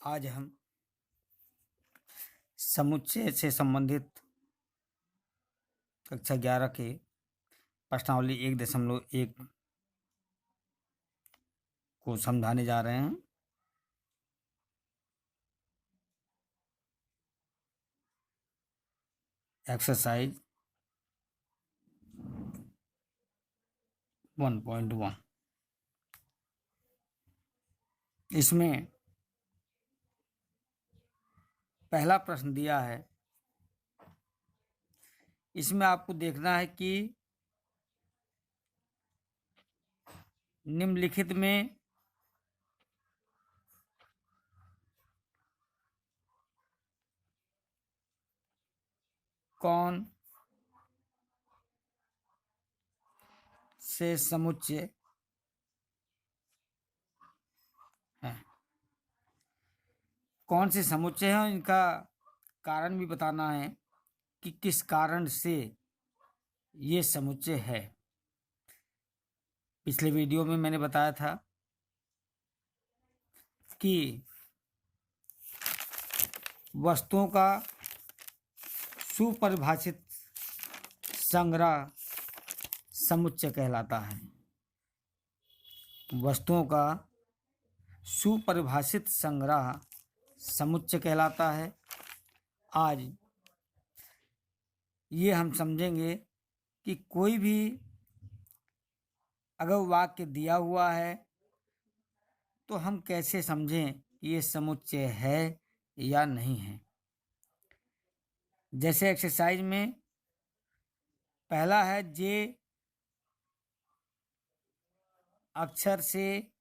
आज हम समुच्चय से संबंधित कक्षा 11 के प्रश्नावली 1.1 को समझाने जा रहे हैं। एक्सरसाइज 1.1। इसमें पहला प्रश्न दिया है। इसमें आपको देखना है कि निम्नलिखित में कौन से समुच्चय है, कौन से समुच्चय हैं, इनका कारण भी बताना है कि किस कारण से ये समुच्चय है। पिछले वीडियो में मैंने बताया था कि वस्तुओं का सुपरिभाषित संग्रह समुच्चय कहलाता है। वस्तुओं का सुपरिभाषित संग्रह समुच्चय कहलाता है। आज ये हम समझेंगे कि कोई भी अगर वाक्य दिया हुआ है तो हम कैसे समझें कि ये समुच्चय है या नहीं है। जैसे एक्सरसाइज में पहला है, जे अक्षर से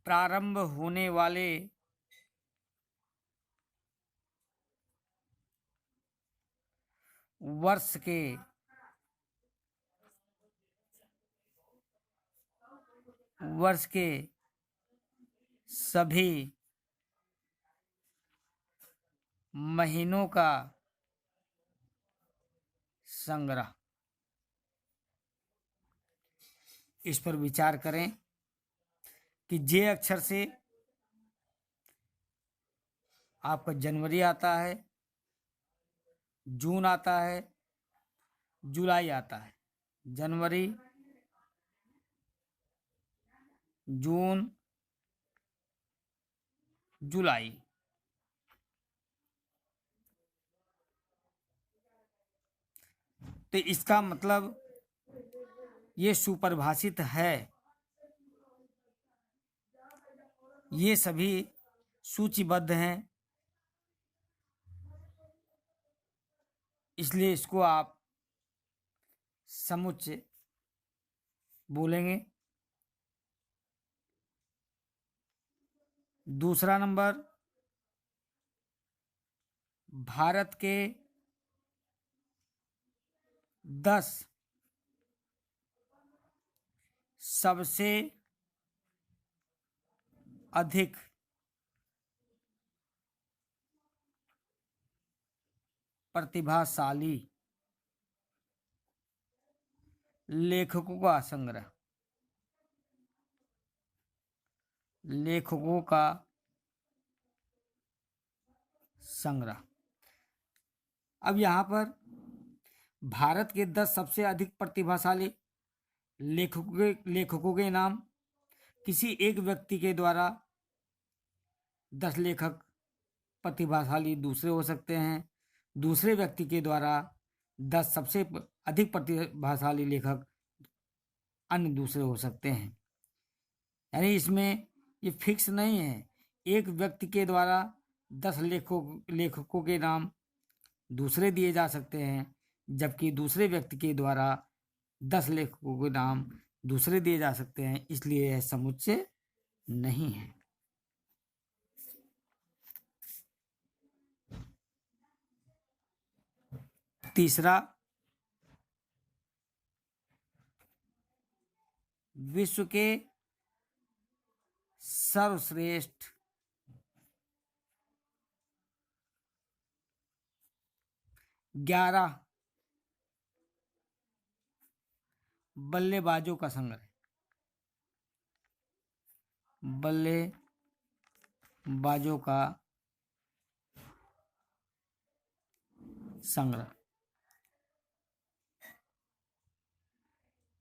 प्रारंभ होने वाले वर्ष के सभी महीनों का संग्रह। इस पर विचार करें कि जे अक्षर से आपका जनवरी आता है, जून आता है, जुलाई आता है। जनवरी, जून, जुलाई। तो इसका मतलब ये सुपरिभाषित है, ये सभी सूचीबद्ध हैं, इसलिए इसको आप समुच्चय बोलेंगे। दूसरा नंबर, भारत के 10 सबसे अधिक प्रतिभाशाली लेखकों का संग्रह। लेखकों का संग्रह। अब यहाँ पर भारत के 10 सबसे अधिक प्रतिभाशाली लेखकों के नाम, किसी एक व्यक्ति के द्वारा 10 लेखक प्रतिभाशाली दूसरे हो सकते हैं, दूसरे व्यक्ति के द्वारा 10 सबसे अधिक प्रतिभाशाली लेखक अन्य दूसरे हो सकते हैं। यानी इसमें ये फिक्स नहीं है, एक व्यक्ति के द्वारा 10 लेखकों के नाम दूसरे दिए जा सकते हैं, जबकि दूसरे व्यक्ति के द्वारा 10 लेखकों के नाम दूसरे दिए जा सकते हैं, इसलिए यह समुच्चय नहीं है। तीसरा, विश्व के सर्वश्रेष्ठ ग्यारह बल्लेबाजों का संग्रह। बल्लेबाजों का संग्रह।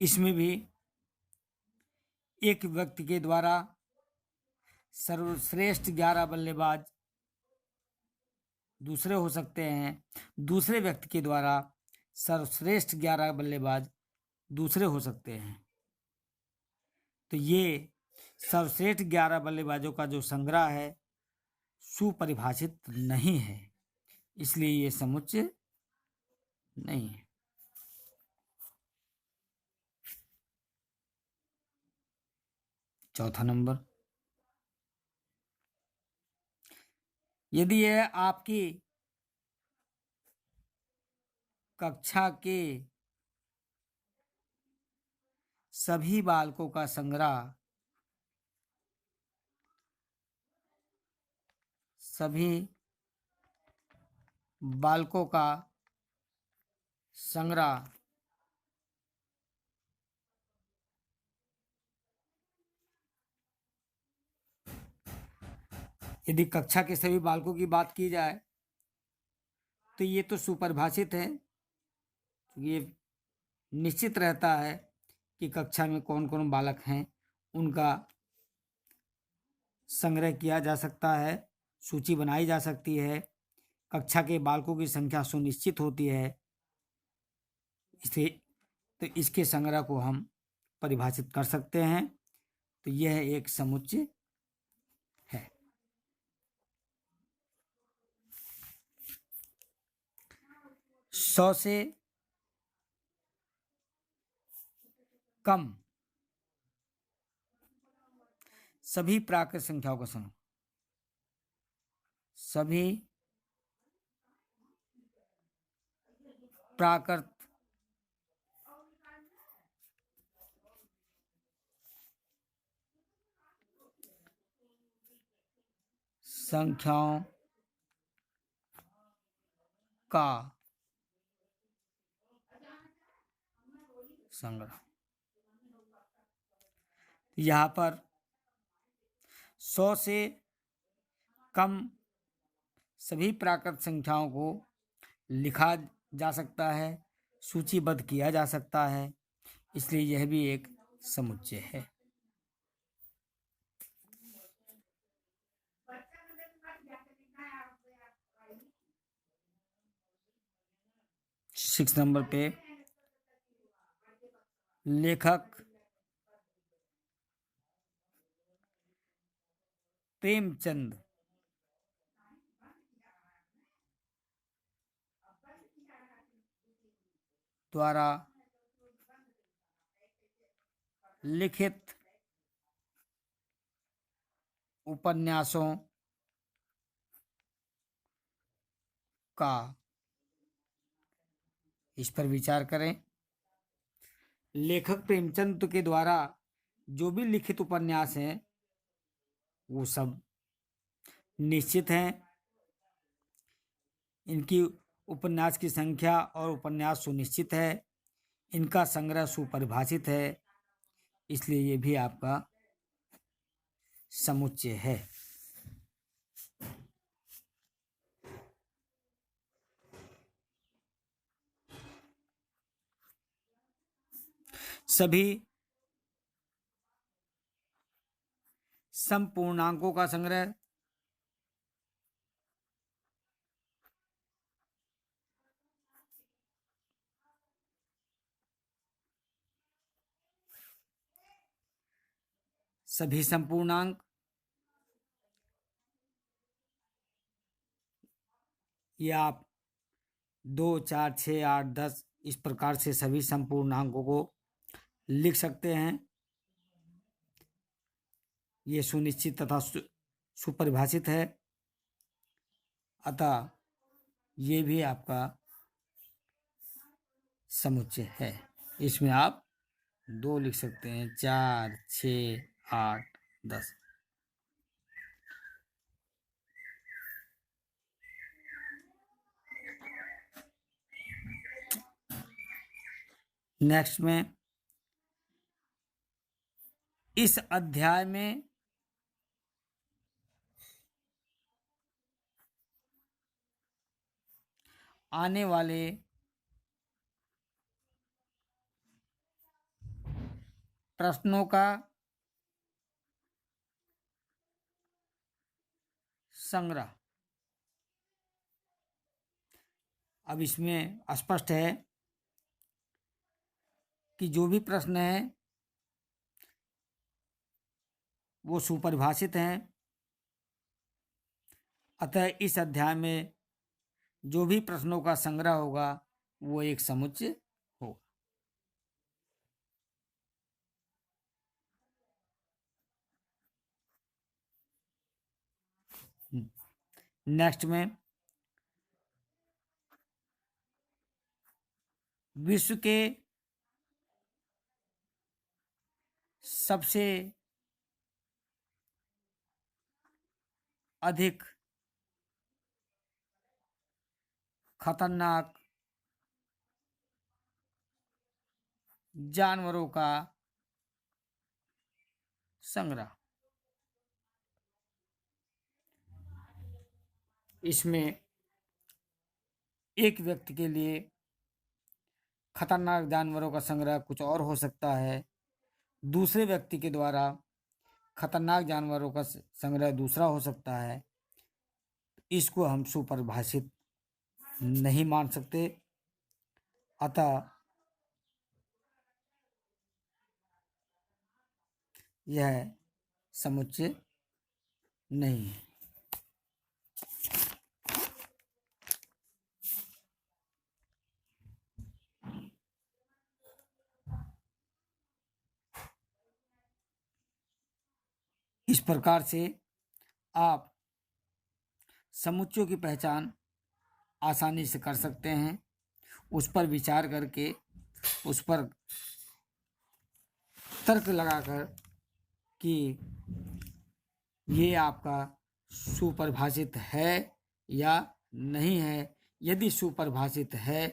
इसमें भी एक व्यक्ति के द्वारा सर्वश्रेष्ठ 11 बल्लेबाज दूसरे हो सकते हैं, दूसरे व्यक्ति के द्वारा सर्वश्रेष्ठ 11 बल्लेबाज दूसरे हो सकते हैं। तो ये सर्वश्रेष्ठ 11 बल्लेबाजों का जो संग्रह है सुपरिभाषित नहीं है, इसलिए ये समुच्चय नहीं है। चौथा नंबर, यदि यह आपकी कक्षा के सभी बालकों का संग्रह यदि कक्षा के सभी बालकों की बात की जाए तो ये तो सुपरिभाषित है। ये निश्चित रहता है कि कक्षा में कौन कौन बालक हैं, उनका संग्रह किया जा सकता है, सूची बनाई जा सकती है, कक्षा के बालकों की संख्या सुनिश्चित होती है। इसे तो इसके संग्रह को हम परिभाषित कर सकते हैं। तो यह एक समुच्चय है। सौ से कम सभी प्राकृत संख्याओं का संग्रह, सभी प्राकृत संख्याओं का संग्रह। यहाँ पर 100 से कम सभी प्राकृत संख्याओं को लिखा जा सकता है, सूचीबद्ध किया जा सकता है, इसलिए यह भी एक समुच्चय है। सिक्स नंबर पे लेखक प्रेमचंद द्वारा लिखित उपन्यासों का, इस पर विचार करें। लेखक प्रेमचंद के द्वारा जो भी लिखित उपन्यास हैं वो सब निश्चित हैं, इनकी उपन्यास की संख्या और उपन्यास सुनिश्चित है, इनका संग्रह सुपरिभाषित है, इसलिए ये भी आपका समुच्चय है। सभी समपूर्णांकों का संग्रह, सभी संपूर्णांक ये आप 2, 4, 6, 8, 10 इस प्रकार से सभी संपूर्णांकों को लिख सकते हैं। ये सुनिश्चित तथा सुपरिभाषित है, अतः ये भी आपका समुच्चय है। इसमें आप 2 लिख सकते हैं, 4, 6, 8, 10। नेक्स्ट में इस अध्याय में आने वाले प्रश्नों का संग्रह। अब इसमें स्पष्ट है कि जो भी प्रश्न है वो सुपरिभाषित हैं, अतः इस अध्याय में जो भी प्रश्नों का संग्रह होगा वो एक समुच्चय होगा। नेक्स्ट में विश्व के सबसे अधिक खतरनाक जानवरों का संग्रह। इसमें एक व्यक्ति के लिए खतरनाक जानवरों का संग्रह कुछ और हो सकता है, दूसरे व्यक्ति के द्वारा खतरनाक जानवरों का संग्रह दूसरा हो सकता है। इसको हम सुपरिभाषित नहीं मान सकते, अतः यह समुच्चय नहीं है। इस प्रकार से आप समुच्चयों की पहचान आसानी से कर सकते हैं, उस पर विचार करके उस पर तर्क लगाकर कि ये आपका सुपरिभाषित है या नहीं है। यदि सुपरिभाषित है